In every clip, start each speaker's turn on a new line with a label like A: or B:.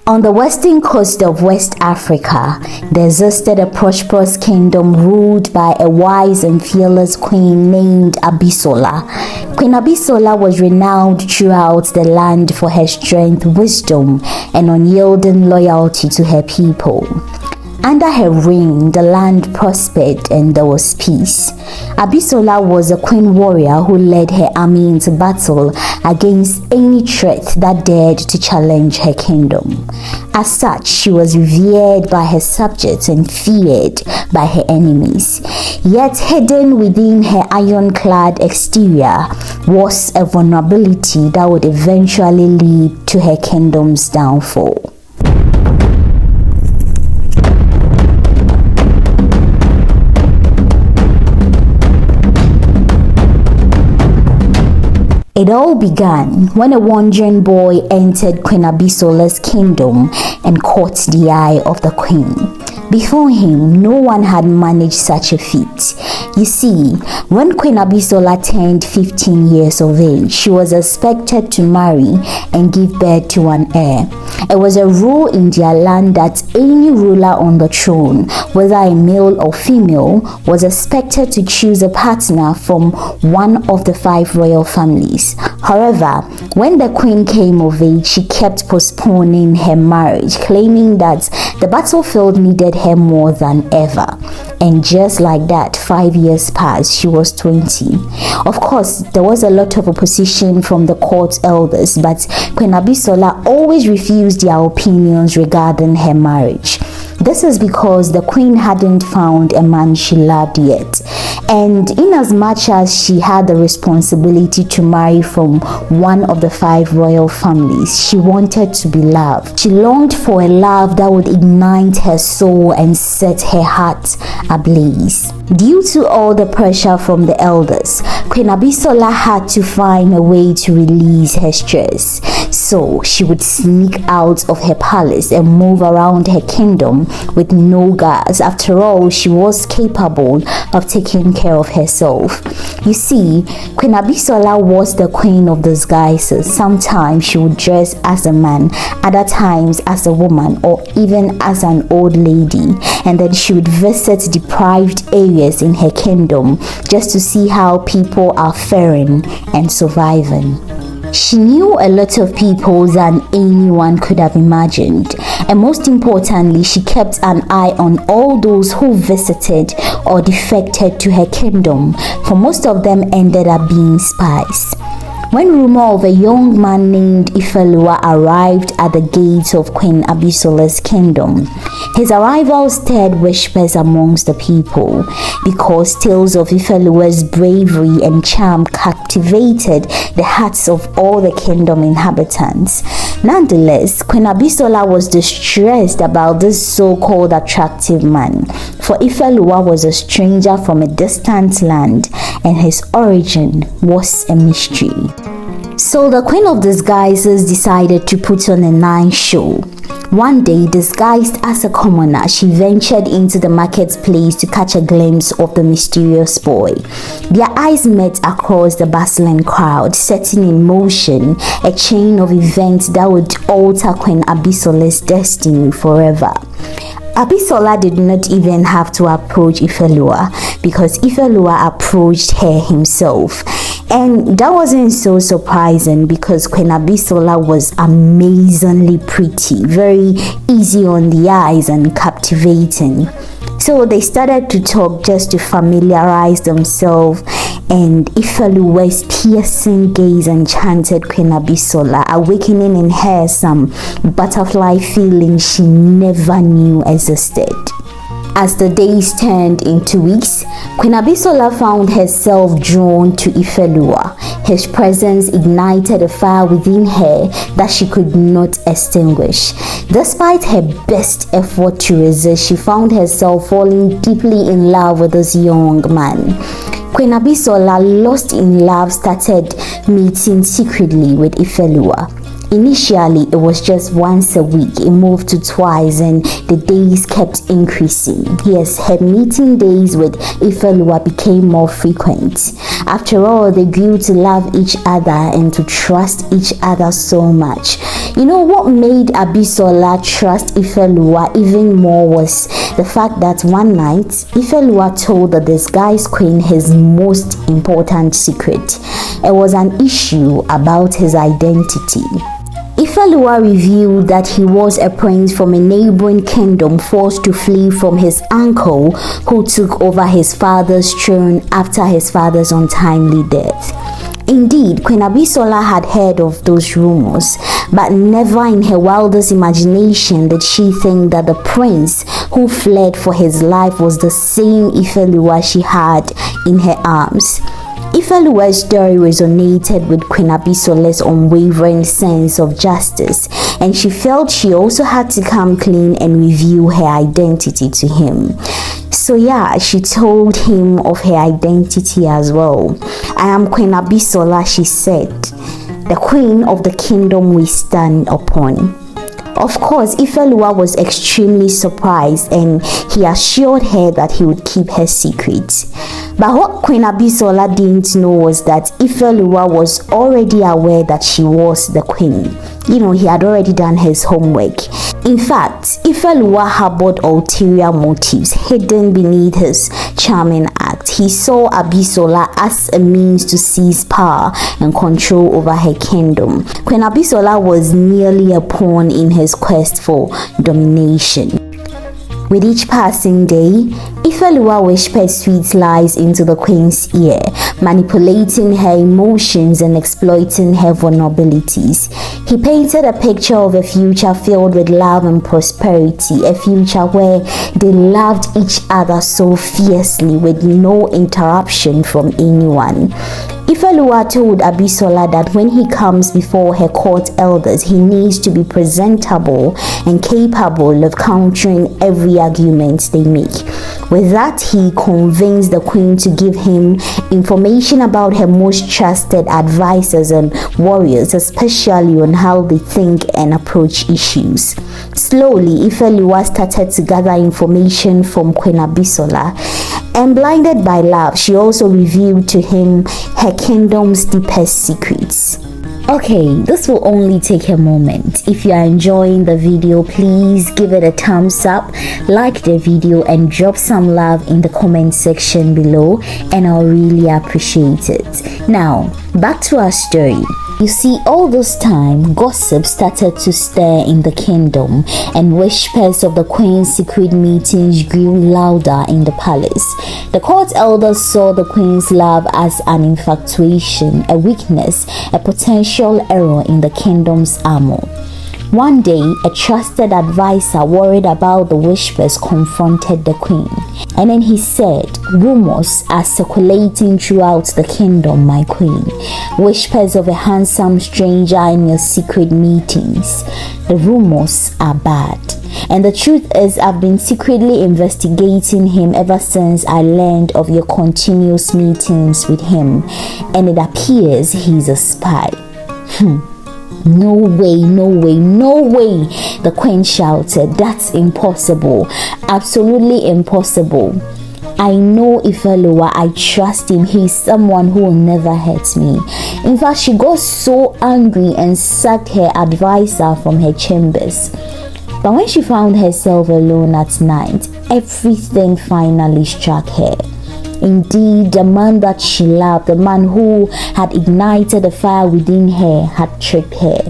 A: On the western coast of West Africa, there existed a prosperous kingdom ruled by a wise and fearless queen named Abisola. Queen Abisola was renowned throughout the land for her strength, wisdom, and unyielding loyalty to her people. Under her reign, the land prospered and there was peace. Abisola was a queen warrior who led her army into battle against any threat that dared to challenge her kingdom. As such, she was revered by her subjects and feared by her enemies. Yet hidden within her ironclad exterior was a vulnerability that would eventually lead to her kingdom's downfall. It all began when a wandering boy entered Queen Abisola's kingdom and caught the eye of the queen. Before him, no one had managed such a feat. You see, when Queen Abisola turned 15 years of age, she was expected to marry and give birth to an heir. It was a rule in their land that any ruler on the throne, whether a male or female, was expected to choose a partner from one of the 5 royal families. However, when the queen came of age, she kept postponing her marriage, claiming that the battlefield needed her more than ever. And just like that, 5 years passed. She was 20. Of course, there was a lot of opposition from the court elders, but Queen Abisola always refused their opinions regarding her marriage. This is because the queen hadn't found a man she loved yet. And in as much as she had the responsibility to marry from one of the 5 royal families, she wanted to be loved. She longed for a love that would ignite her soul and set her heart ablaze. Due to all the pressure from the elders, Queen Abisola had to find a way to release her stress. So she would sneak out of her palace and move around her kingdom with no guards. After all, she was capable of taking care of herself. You see, Queen Abisola was the queen of disguises. Sometimes she would dress as a man, other times as a woman, or even as an old lady. And then she would visit deprived areas in her kingdom just to see how people are faring and surviving. She knew a lot of people than anyone could have imagined, and most importantly, she kept an eye on all those who visited or defected to her kingdom, for most of them ended up being spies. When rumor of a young man named Ifelewa arrived at the gates of Queen Abisola's kingdom, his arrival stirred whispers amongst the people, because tales of Ifelewa's bravery and charm captivated the hearts of all the kingdom inhabitants. Nonetheless, Queen Abisola was distressed about this so-called attractive man, for Ifelewa was a stranger from a distant land and his origin was a mystery. So the Queen of Disguises decided to put on a nice show. One day, disguised as a commoner, she ventured into the marketplace to catch a glimpse of the mysterious boy. Their eyes met across the bustling crowd, setting in motion a chain of events that would alter Queen Abisola's destiny forever. Abisola did not even have to approach Ifelewa, because Ifelewa approached her himself. And that wasn't so surprising, because Queen Abisola was amazingly pretty, very easy on the eyes and captivating. So they started to talk just to familiarize themselves, and Ifelewa's piercing gaze enchanted Queen Abisola, awakening in her some butterfly feelings she never knew existed. As the days turned into weeks, Queen Abisola found herself drawn to Ifelewa. His presence ignited a fire within her that she could not extinguish. Despite her best effort to resist, she found herself falling deeply in love with this young man. Queen Abisola, lost in love, started meeting secretly with Ifelewa. Initially, it was just once a week. It moved to twice, and the days kept increasing. Yes, her meeting days with Ifelewa became more frequent. After all, they grew to love each other and to trust each other so much. You know what made Abisola trust Ifelewa even more was the fact that one night, Ifelewa told the disguised queen his most important secret. It was an issue about his identity. Ifelewa revealed that he was a prince from a neighboring kingdom forced to flee from his uncle who took over his father's throne after his father's untimely death. Indeed, Queen Abisola had heard of those rumors, but never in her wildest imagination did she think that the prince who fled for his life was the same Ifelewa she had in her arms. Ifelewa's story resonated with Queen Abisola's unwavering sense of justice, and she felt she also had to come clean and reveal her identity to him. So yeah, she told him of her identity as well. "I am Queen Abisola," she said, "the queen of the kingdom we stand upon." Of course, Ifelewa was extremely surprised, and he assured her that he would keep her secret. But what Queen Abisola didn't know was that Ifelewa was already aware that she was the queen. You know, he had already done his homework. In fact, Ifelewa harbored ulterior motives hidden beneath his charming act. He saw Abisola as a means to seize power and control over her kingdom. Queen Abisola was merely a pawn in his quest for domination. With each passing day, Ifelewa whispered sweet lies into the queen's ear, manipulating her emotions and exploiting her vulnerabilities. He painted a picture of a future filled with love and prosperity, a future where they loved each other so fiercely with no interruption from anyone. Ifelewa told Abisola that when he comes before her court elders, he needs to be presentable and capable of countering every argument they make. With that, he convinced the queen to give him information about her most trusted advisors and warriors, especially on how they think and approach issues. Slowly, Ifelewa started to gather information from Queen Abisola, and blinded by love, she also revealed to him her kingdom's deepest secrets. Okay, this will only take a moment. If you are enjoying the video, please give it a thumbs up, like the video, and drop some love in the comment section below, and I'll really appreciate it. Now, back to our story. You see, all this time, gossip started to stir in the kingdom, and whispers of the queen's secret meetings grew louder in the palace. The court elders saw the queen's love as an infatuation, a weakness, a potential error in the kingdom's armor. One day, a trusted advisor worried about the whispers confronted the queen. And then he said, "Rumors are circulating throughout the kingdom, my queen. Whispers of a handsome stranger in your secret meetings. The rumors are bad. And the truth is, I've been secretly investigating him ever since I learned of your continuous meetings with him. And it appears he's a spy." "No way, no way, no way," the queen shouted. "That's impossible. Absolutely impossible. I know Ifelewa. I trust him. He's someone who will never hurt me." In fact, she got so angry and sacked her advisor from her chambers. But when she found herself alone at night, everything finally struck her. Indeed, the man that she loved, the man who had ignited the fire within her, had tricked her.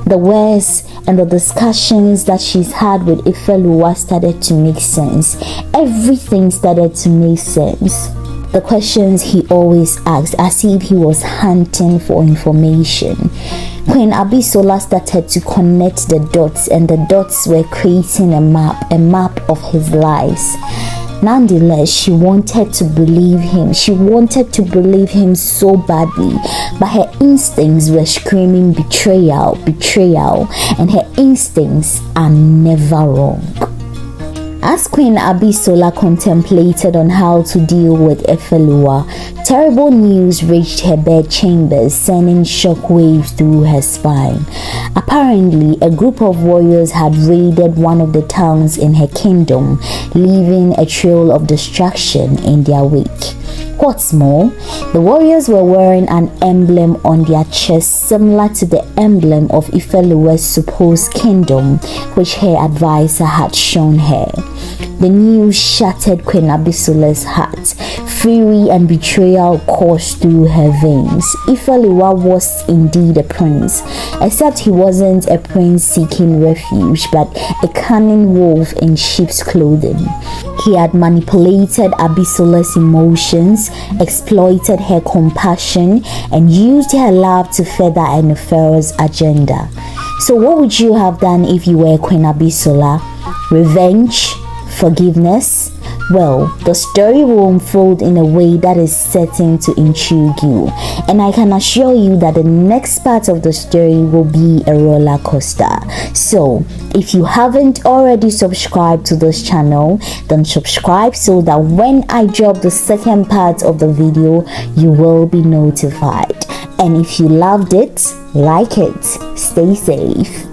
A: The words and the discussions that she's had with Ifelewa started to make sense. Everything started to make sense. The questions he always asked, as if he was hunting for information. Queen Abisola started to connect the dots, and the dots were creating a map of his lies. Nonetheless, she wanted to believe him. She wanted to believe him so badly, but her instincts were screaming betrayal, betrayal, and her instincts are never wrong. As Queen Abisola contemplated on how to deal with Ifelewa, terrible news reached her bedchambers, sending shockwaves through her spine. Apparently, a group of warriors had raided one of the towns in her kingdom, leaving a trail of destruction in their wake. What's more, the warriors were wearing an emblem on their chests similar to the emblem of Ifelewa's supposed kingdom, which her advisor had shown her. The news shattered Queen Abisola's heart. Fury and betrayal coursed through her veins. Ifelewa was indeed a prince, except he wasn't a prince seeking refuge, but a cunning wolf in sheep's clothing. He had manipulated Abisola's emotions, exploited her compassion, and used her love to further a nefarious agenda. So what would you have done if you were Queen Abisola? Revenge? Forgiveness? Well, the story will unfold in a way that is certain to intrigue you, and I can assure you that the next part of the story will be a roller coaster. So, if you haven't already subscribed to this channel, then subscribe so that when I drop the second part of the video, you will be notified. And if you loved it, like it. Stay safe.